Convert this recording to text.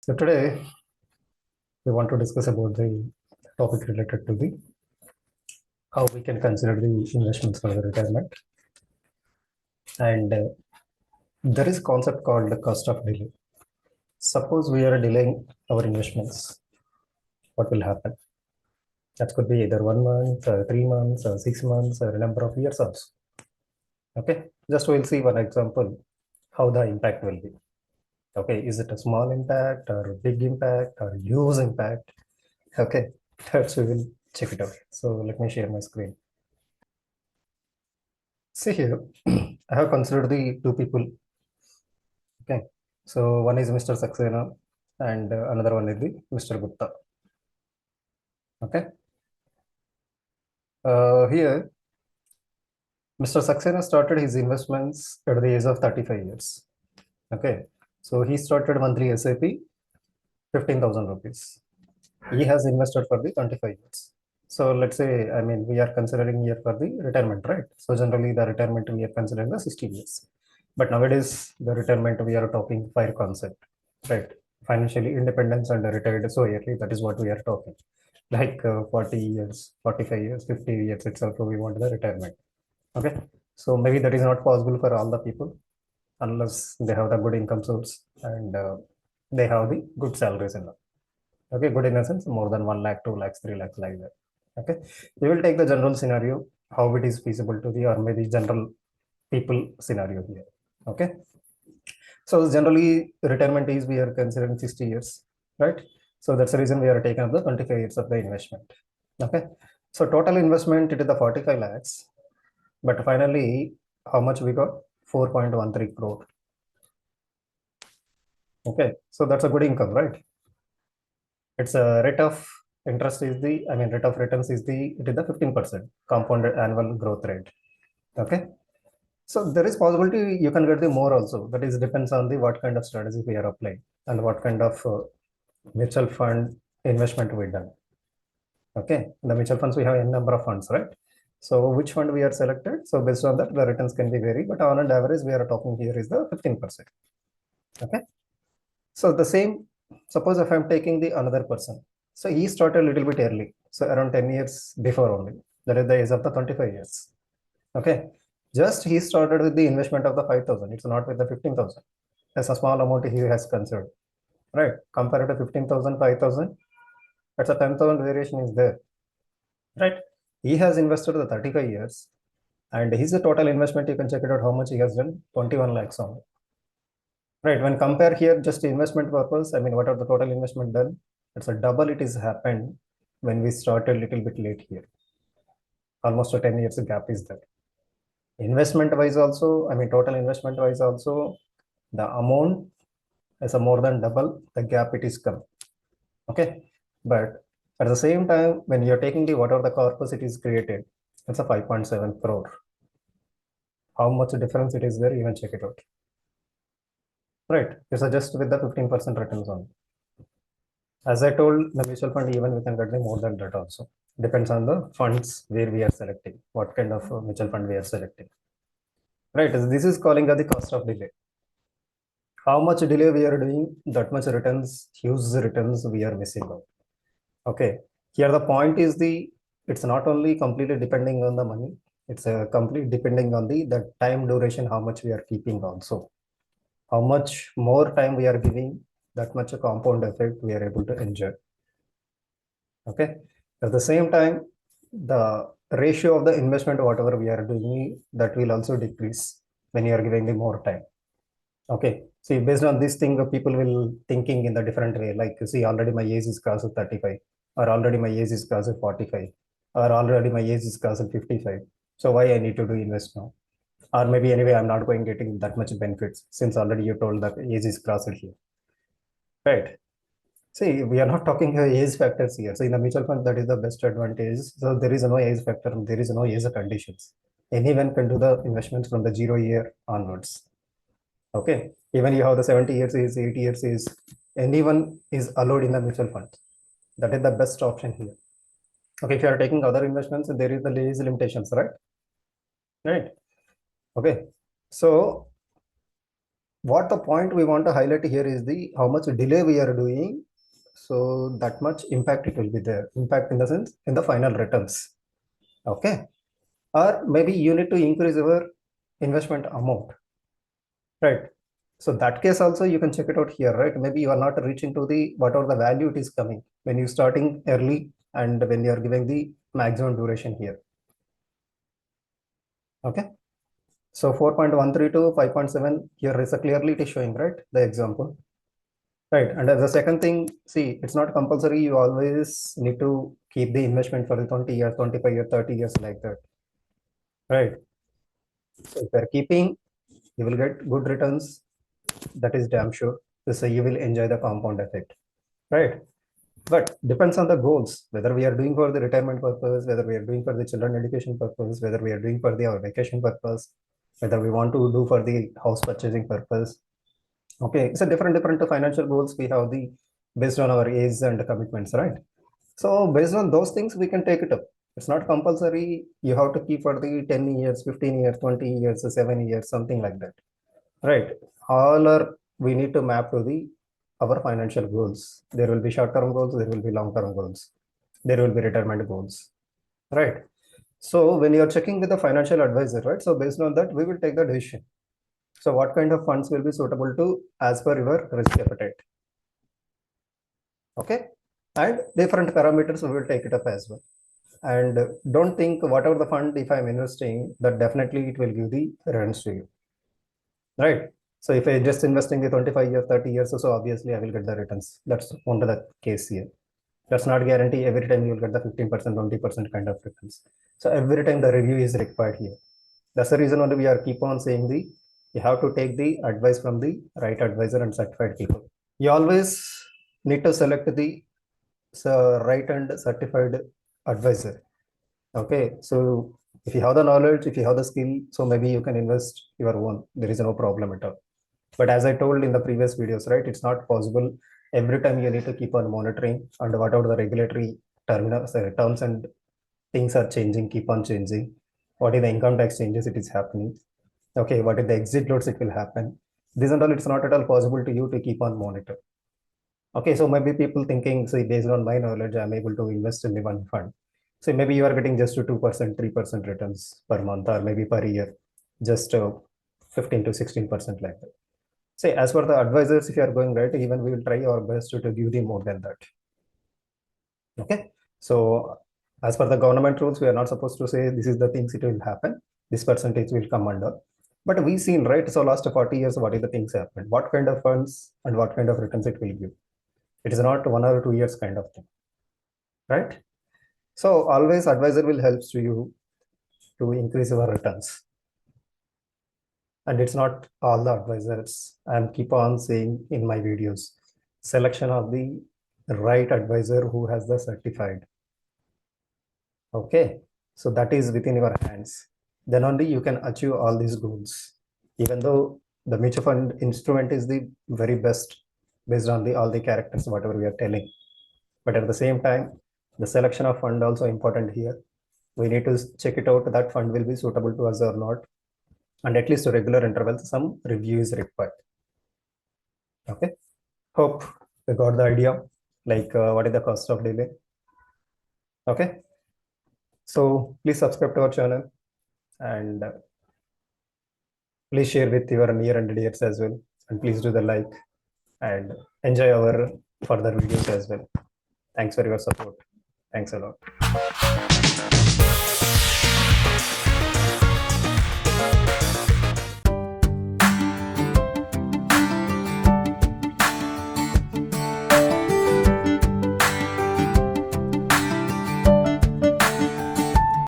So today we want to discuss about the topic related to the how we can consider the investments for the retirement. And there is a concept called the cost of delay. Suppose we are delaying our investments, what will happen? That could be either 1 month, 3 months, or 6 months, or a number of years also. Okay, just we'll see one example how the impact will be. Okay, is it a small impact or a big impact or huge impact? Okay, that's we will check it out. So let me share my screen. See here, I have considered the two people. Okay, so one is Mr. Saxena and another one is the Mr. Gupta. Okay, here Mr. Saxena started his investments at the age of 35 years. Okay, so he started monthly SIP 15,000 rupees. He has invested for the 25 years. So let's say, I mean, we are considering here for the retirement, right? So generally the retirement we are considering the 60 years. But nowadays the retirement we are talking FIRE concept, right? Financially independence and retired so early, that is what we are talking. Like 40 years, 45 years, 50 years itself, we want the retirement. Okay. So maybe that is not possible for all the people unless they have the good income source and they have the good salaries in them. Okay, good in a sense, more than 1 lakh, 2 lakhs, 3 lakhs, like that. Okay, we will take the general scenario, how it is feasible to the, or maybe general people scenario here. Okay, so generally retirement is we are considering 60 years, right? So that's the reason we are taking up the 25 years of the investment. Okay, so total investment it is the 45 lakhs, but finally, how much we got? 4.13 crore. Okay, so that's a good income, right? It's a rate of interest is the, I mean, rate of returns is the, it is the 15% compounded annual growth rate. Okay. So there is possibility you can get the more also. That is depends on the what kind of strategy we are applying and what kind of mutual fund investment we done. Okay. In the mutual funds, we have a number of funds, right? So which fund we are selected? So based on that, the returns can be vary, but on an average, we are talking here is the 15%. Okay. So the same, suppose if I'm taking the another person, so he started a little bit early, so around 10 years before only. That is the age of the 25 years. Okay, just he started with the investment of the 5,000. It's not with the 15,000. That's a small amount he has considered, right? Compared to 15,000, 5,000, that's a 10,000 variation is there, right? He has invested the 35 years, and his total investment, you can check it out how much he has done, 21 lakhs only. Right. When compare here, just investment purpose, I mean, what are the total investment done? It's a double. It is happened when we started a little bit late here. Almost a 10 years gap is there. Investment wise also, I mean, total investment wise also, the amount is a more than double the gap it is come. Okay. But at the same time, when you're taking the whatever the corpus it is created, it's a 5.7 crore. How much difference it is there? Even check it out. Right. It's just with the 15% returns on. As I told, the mutual fund, even we can get the more than that also. Depends on the funds where we are selecting, what kind of mutual fund we are selecting. Right. This is calling the cost of delay. How much delay we are doing, that much returns, huge returns we are missing out. Okay. Here the point is it's not only completely depending on the money, it's a complete depending on the time duration, how much we are keeping also. How much more time we are giving, that much a compound effect we are able to enjoy. Okay. At the same time, the ratio of the investment, whatever we are doing, that will also decrease when you are giving the more time. Okay. See, based on this thing, people will thinking in the different way. Like, you see, already my age is crossed 35, or already my age is crossed 45, or already my age is crossed 55. So why I need to do invest now? Or maybe anyway, I'm not going getting that much benefits since already you told that age is crossed here. Right. See, we are not talking age factors here. So in a mutual fund, that is the best advantage. So there is no age factor, there is no age conditions. Anyone can do the investments from the 0 year onwards. Okay. Even you have the 70 years is, 80 years is, anyone is allowed in the mutual fund. That is the best option here. Okay. If you are taking other investments, there is the age limitations, right? Right. Okay. So what the point we want to highlight here is the how much delay we are doing. So that much impact it will be there. Impact in the sense in the final returns. Okay. Or maybe you need to increase your investment amount. Right. So that case also you can check it out here, right? Maybe you are not reaching to the whatever the value it is coming when you starting early and when you are giving the maximum duration here. Okay. So 4.13 to 5.7 here is a clearly it is showing, right? The example. Right. And as the second thing, see, it's not compulsory. You always need to keep the investment for the 20 years, 25 years, 30 years like that. Right. So if you're keeping, you will get good returns. That is damn sure. So you will enjoy the compound effect. Right. But depends on the goals, whether we are doing for the retirement purpose, whether we are doing for the children education purpose, whether we are doing for the our vacation purpose, whether we want to do for the house purchasing purpose. Okay, so different financial goals we have the based on our age and commitments, right? So based on those things, we can take it up. It's not compulsory. You have to keep for the 10 years, 15 years, 20 years, 7 years, something like that, right? All are we need to map to the our financial goals. There will be short-term goals. There will be long-term goals. There will be retirement goals, right? So when you are checking with the financial advisor, right? So based on that, we will take the decision. So what kind of funds will be suitable to as per your risk appetite? Okay, and different parameters we will take it up as well. And don't think whatever the fund if I'm investing that definitely it will give the returns to you, right? So if I just investing the 25 years, 30 years, so obviously I will get the returns. That's one of the case here. That's not guarantee every time you will get the 15%, 20% kind of returns. So every time the review is required here. That's the reason only we are keep on saying the you have to take the advice from the right advisor and certified people. You always need to select the right and certified advisor. Okay, so if you have the knowledge, if you have the skill, so maybe you can invest your own. There is no problem at all. But as I told in the previous videos, right, it's not possible. Every time you need to keep on monitoring and whatever the regulatory terms and things are changing, keep on changing. What is the income tax changes it is happening? Okay, what is the exit loads it will happen? This and all, it's not at all possible to you to keep on monitor. Okay, so maybe people thinking, say, based on my knowledge, I'm able to invest in the one fund. So maybe you are getting just to 2%, 3% returns per month or maybe per year, just 15 to 16% like that. Say, as for the advisors, if you are going right, even we will try our best to give them more than that. Okay, so as per the government rules, we are not supposed to say this is the things it will happen, this percentage will come under. But we seen, right? So last 40 years, what is the things happened? What kind of funds and what kind of returns it will give? It is not 1 or 2 years kind of thing, right? So always advisor will help to you to increase your returns. And it's not all the advisors. I'm keep on saying in my videos, selection of the right advisor who has the certified. Okay, so that is within your hands. Then only you can achieve all these goals. Even though the mutual fund instrument is the very best based on the all the characters, whatever we are telling. But at the same time, the selection of fund also important here. We need to check it out that fund will be suitable to us or not. And at least regular intervals, some review is required. Okay. Hope we got the idea, like what is the cost of delay. Okay. So please subscribe to our channel and please share with your near and dears as well. And please do the like and enjoy our further videos as well. Thanks for your support. Thanks a lot.